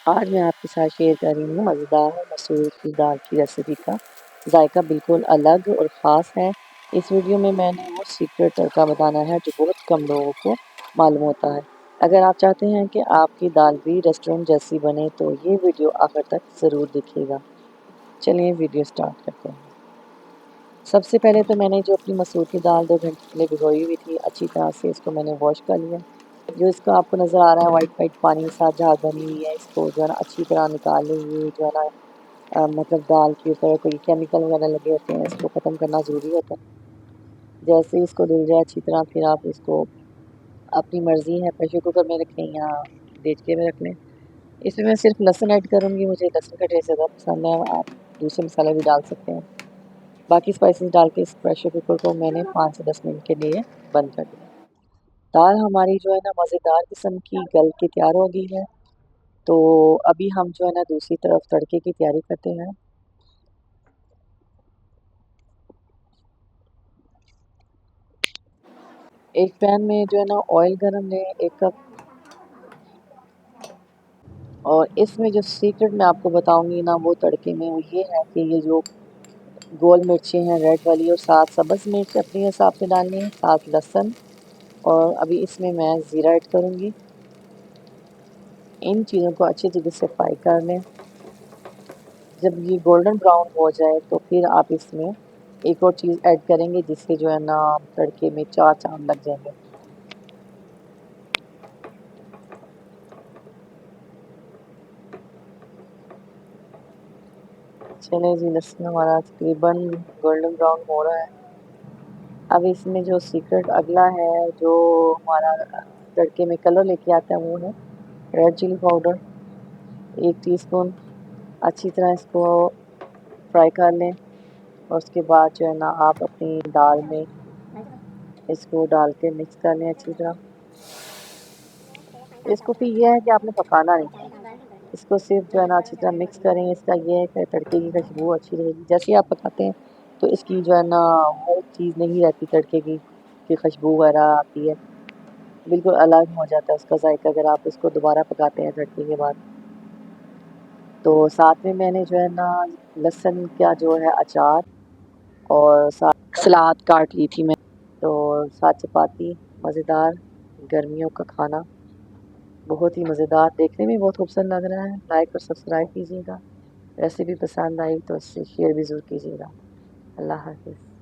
आज मैं आपके साथ शेयर कर रही हूँ मज़ेदार मसूर की दाल की रेसिपी का जायका बिल्कुल अलग और ख़ास है। इस वीडियो में मैंने वो सीक्रेट तड़का बताना है जो बहुत कम लोगों को मालूम होता है। अगर आप चाहते हैं कि आपकी दाल भी रेस्टोरेंट जैसी बने तो ये वीडियो आखिर तक ज़रूर देखिएगा। चलिए वीडियो स्टार्ट करते हैं। सबसे पहले तो मैंने जो अपनी मसूर की दाल 2 घंटे पहले भिगोई हुई थी, अच्छी तरह से इसको मैंने वॉश कर लिया। जो इसका आपको नज़र आ रहा है वाइट वाइट पानी के साथ झाग बनी हुई है, इसको जो है ना अच्छी तरह निकाल लें। ये जो है ना मतलब दाल के ऊपर कोई केमिकल वगैरह लगे होते हैं, इसको ख़त्म करना ज़रूरी होता है। जैसे ही इसको धुल जाए अच्छी तरह, फिर आप इसको अपनी मर्ज़ी है प्रेशर कुकर में रखें या देचके में रख लें। इसमें मैं सिर्फ लहसुन ऐड करूँगी, मुझे लहसुन का टेस्ट ज़्यादा पसंद है। आप दूसरे मसाले भी डाल सकते हैं। बाकी स्पाइसेस डाल के इस प्रेशर कुकर को मैंने 5 से 10 मिनट के लिए बंद कर दिया। दाल हमारी जो है ना मज़ेदार किस्म की गल के तैयार हो गई है। तो अभी हम जो है ना दूसरी तरफ तड़के की तैयारी करते हैं। एक पैन में जो है ना ऑयल गरम लें 1 कप, और इसमें जो सीक्रेट मैं आपको बताऊंगी ना वो तड़के में वो ये है कि ये जो गोल मिर्चें हैं रेड वाली और 7 सब्ज़ मिर्च अपने हिसाब से डालनी है, 7 लहसुन, और अभी इसमें मैं ज़ीरा ऐड करूँगी। इन चीज़ों को अच्छी तरीके से फ्राई कर लें। जब ये गोल्डन ब्राउन हो जाए तो फिर आप इसमें एक और चीज़ ऐड करेंगे जिससे जो है ना तड़के में 4 चाँद लग जाएंगे। चले जी, लहसुन हमारा तकरीबन गोल्डन ब्राउन हो रहा है। अब इसमें जो सीक्रेट अगला है जो हमारा तड़के में कलर लेके आता है वो है रेड चिली पाउडर 1 टीस्पून। अच्छी तरह इसको फ्राई कर लें, और उसके बाद जो है ना आप अपनी दाल में इसको डाल के मिक्स कर लें अच्छी तरह। इसको फिर ये है कि आपने पकाना नहीं है, इसको सिर्फ जो है ना अच्छी तरह मिक्स करें। इसका ये है कि तड़के की खुशबू अच्छी रहेगी। जैसे ही आप पकाते हैं तो इसकी जो है ना वो चीज़ नहीं रहती तड़के की कि खुशबू वगैरह आती है, बिल्कुल अलग हो जाता है उसका जायका अगर आप इसको दोबारा पकाते हैं तड़के के बाद। तो साथ में मैंने जो है ना लहसुन का जो है अचार और साथ सलाद काट ली थी मैं। तो साथ चपाती, मज़ेदार गर्मियों का खाना, बहुत ही मज़ेदार, देखने में बहुत खूबसूरत लग रहा है। लाइक और सब्सक्राइब कीजिएगा। रेसिपी पसंद आई तो इससे शेयर भी ज़रूर कीजिएगा। अल्लाह हाफ़िज़।